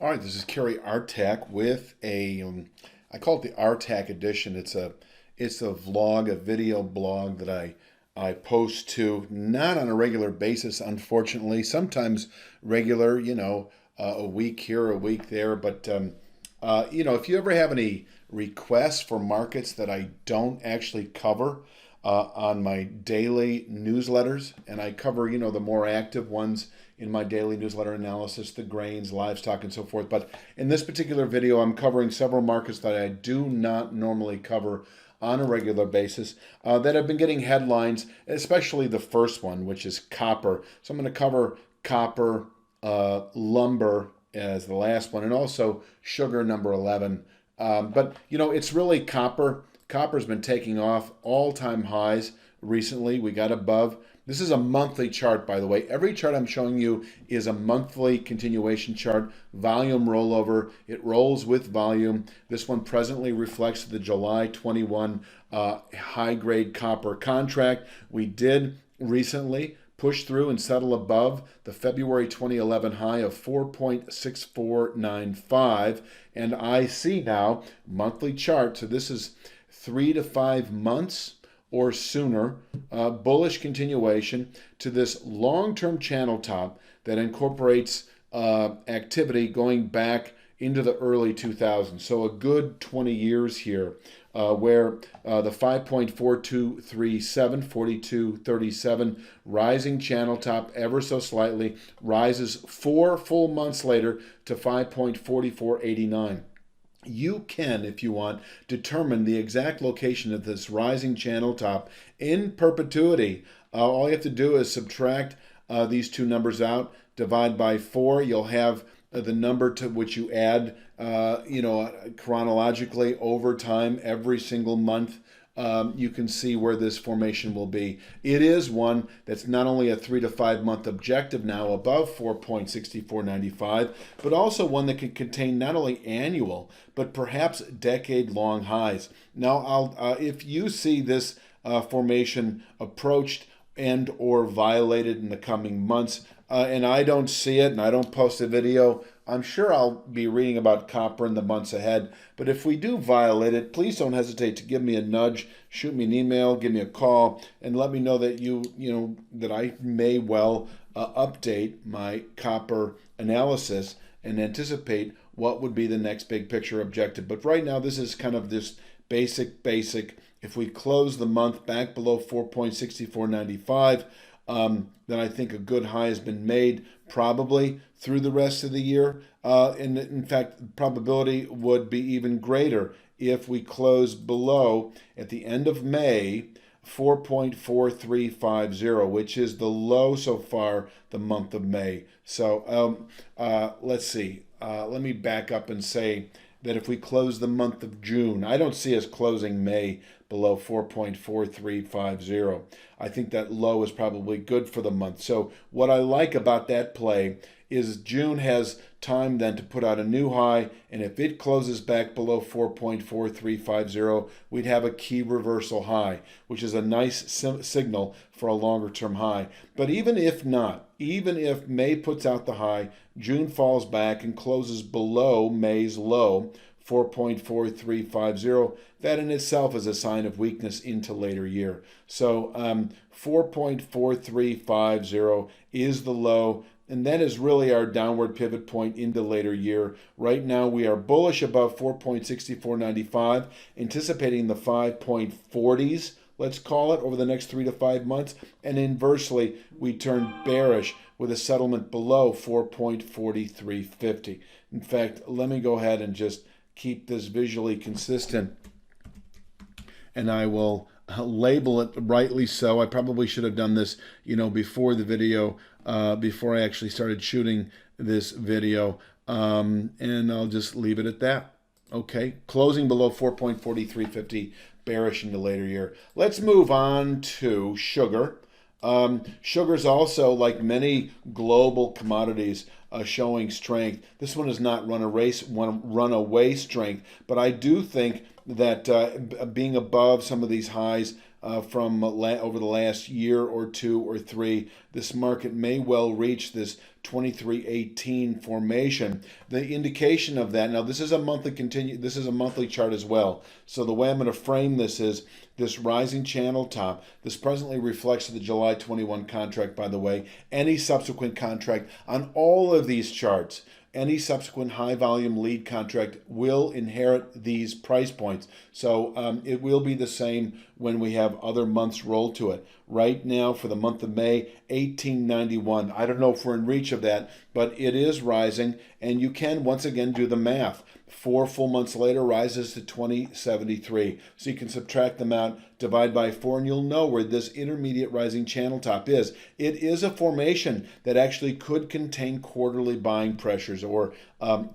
All right, this is Cary Artac with I call it the Artac Edition. It's a vlog, a video blog that I post to not on a regular basis, unfortunately. Sometimes regular, a week here, a week there. But if you ever have any requests for markets that I don't actually cover on my daily newsletters, and I cover, the more active ones in my daily newsletter analysis, the grains, livestock, and so forth. But in this particular video, I'm covering several markets that I do not normally cover on a regular basis that have been getting headlines, especially the first one, which is copper. So I'm going to cover copper, lumber as the last one, and also sugar, number 11. But it's really copper. Copper's been taking off all-time highs recently. We got above. This is a monthly chart, by the way. Every chart I'm showing you is a monthly continuation chart, volume rollover. It rolls with volume. This one presently reflects the July 21 high-grade copper contract. We did recently push through and settle above the February 2011 high of 4.6495. And I see now monthly chart. So this is 3 to 5 months or sooner, bullish continuation to this long-term channel top that incorporates activity going back into the early 2000s. So a good 20 years here where the 5.4237, 4237 rising channel top ever so slightly rises 4 full months later to 5.4489. You can, if you want, determine the exact location of this rising channel top in perpetuity. All you have to do is subtract these two numbers out, divide by 4. You'll have the number to which you add, chronologically over time every single month. You can see where this formation will be. It is one that's not only a 3 to 5 month objective now above 4.6495, but also one that can contain not only annual, but perhaps decade-long highs. Now, if you see this formation approached and or violated in the coming months, and I don't see it and I don't post a video, I'm sure I'll be reading about copper in the months ahead. But if we do violate it, please don't hesitate to give me a nudge, shoot me an email, give me a call, and let me know that that I may well update my copper analysis and anticipate what would be the next big picture objective. But right now, this is kind of this basic. If we close the month back below 4.6495, then I think a good high has been made probably through the rest of the year. And in fact, probability would be even greater if we close below, at the end of May, 4.4350, which is the low so far the month of May. So let's see. Let me back up and say that if we close the month of June, I don't see us closing May below 4.4350. I think that low is probably good for the month. So what I like about that play is June has time then to put out a new high, and if it closes back below 4.4350, we'd have a key reversal high, which is a nice signal for a longer term high. But even if not, even if May puts out the high, June falls back and closes below May's low, 4.4350, that in itself is a sign of weakness into later year. So 4.4350 is the low, and that is really our downward pivot point into later year. Right now we are bullish above 4.6495, anticipating the 5.40s, let's call it, over the next 3 to 5 months. And inversely, we turn bearish with a settlement below 4.4350. In fact, let me go ahead and just keep this visually consistent, and I will label it rightly so. I probably should have done this, before the video, before I actually started shooting this video, and I'll just leave it at that. Okay, closing below 4.4350, bearish into later year. Let's move on to sugar. Sugar's also, like many global commodities, showing strength. This one has not run away strength, but I do think that being above some of these highs over the last year or two or three. This market may well reach this 2318 formation. The indication of that, now this is a monthly chart as well. So the way I'm going to frame this is this rising channel top. This presently reflects the July 21 contract, by the way. Any subsequent contract on all of these charts, any subsequent high volume lead contract will inherit these price points. So it will be the same when we have other months roll to it. Right now for the month of May, 1891. I don't know if we're in reach of that, but it is rising, and you can once again do the math. 4 full months later rises to 2073. So you can subtract them out, divide by 4, and you'll know where this intermediate rising channel top is. It is a formation that actually could contain quarterly buying pressures or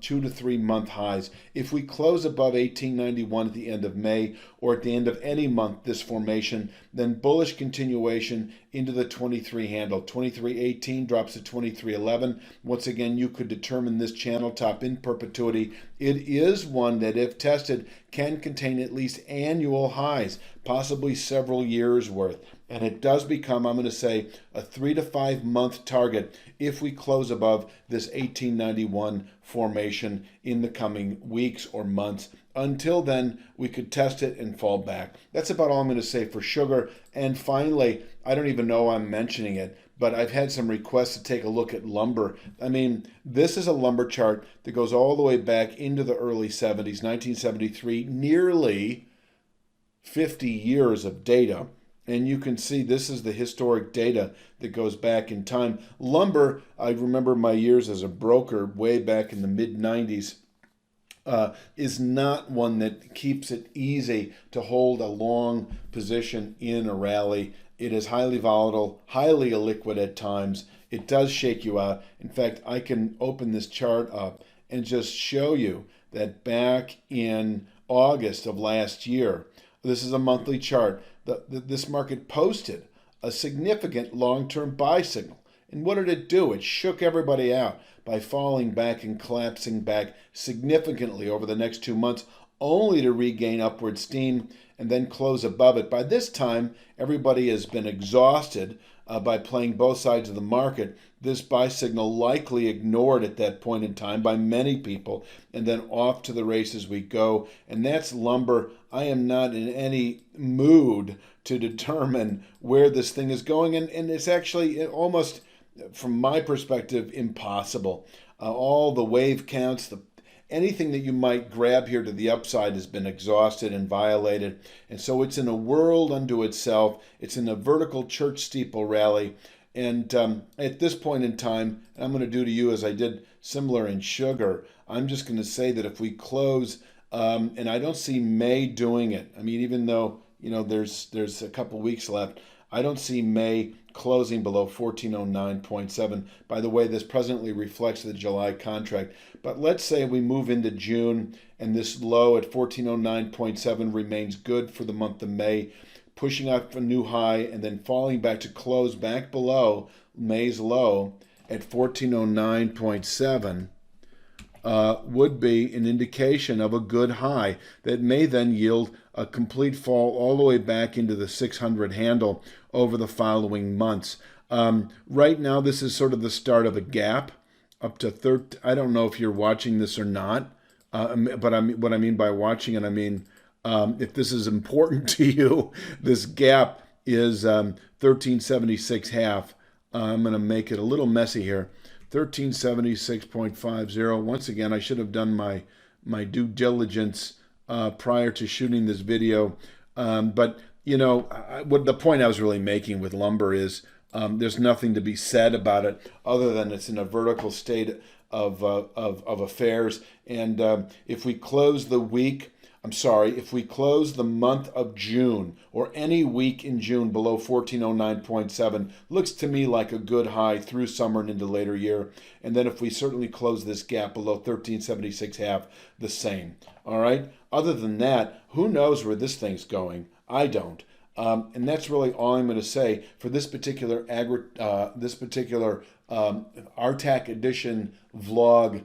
2 to 3 month highs. If we close above 1891 at the end of May or at the end of any month, this formation, then bullish continuation into the 23 handle. 2318 drops to 2311. Once again, you could determine this channel top in perpetuity. It is one that, if tested, can contain at least annual highs, possibly several years worth. And it does become, I'm going to say, a 3 to 5 month target if we close above this 1891 formation in the coming weeks or months. Until then, we could test it and fall back. That's about all I'm going to say for sugar. And finally, I don't even know I'm mentioning it, but I've had some requests to take a look at lumber. I mean, this is a lumber chart that goes all the way back into the early 70s, 1973, nearly 50 years of data. And you can see this is the historic data that goes back in time. Lumber, I remember my years as a broker way back in the mid-90s, is not one that keeps it easy to hold a long position in a rally. It is highly volatile, highly illiquid at times. It does shake you out. In fact, I can open this chart up and just show you that back in August of last year, this is a monthly chart, this market posted a significant long-term buy signal. And what did it do? It shook everybody out by falling back and collapsing back significantly over the next 2 months, only to regain upward steam and then close above it. By this time, everybody has been exhausted by playing both sides of the market. This buy signal likely ignored at that point in time by many people, and then off to the races we go. And that's lumber. I am not in any mood to determine where this thing is going, and it's actually almost, from my perspective, impossible. All the wave counts, anything that you might grab here to the upside has been exhausted and violated. And so it's in a world unto itself. It's in a vertical church steeple rally. And at this point in time, I'm going to do to you as I did similar in sugar. I'm just going to say that if we close, and I don't see May doing it. I mean, even though, you know, there's a couple weeks left, I don't see May closing below 1409.7. By the way, this presently reflects the July contract. But let's say we move into June and this low at 1409.7 remains good for the month of May, pushing up a new high and then falling back to close back below May's low at 1409.7. Would be an indication of a good high that may then yield a complete fall all the way back into the 600 handle over the following months. Right now, this is sort of the start of a gap up to 30. I don't know if you're watching this or not, but what I mean by watching it, I mean if this is important to you, this gap is 1376 half. I'm going to make it a little messy here. 1376.50. Once again, I should have done my due diligence prior to shooting this video. But, you know, what the point I was really making with lumber is there's nothing to be said about it other than it's in a vertical state of affairs. And if we close the month of June or any week in June below 1409.7, looks to me like a good high through summer and into later year. And then if we certainly close this gap below 1376 half, the same. All right. Other than that, who knows where this thing's going? I don't. And that's really all I'm going to say for this particular Artac Edition vlog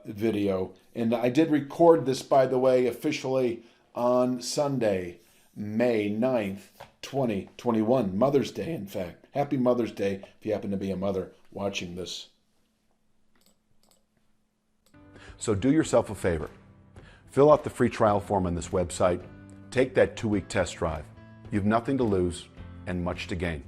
video. And I did record this, by the way, officially on Sunday, May 9th, 2021, Mother's Day, in fact. Happy Mother's Day if you happen to be a mother watching this. So do yourself a favor. Fill out the free trial form on this website. Take that 2-week test drive. You have nothing to lose and much to gain.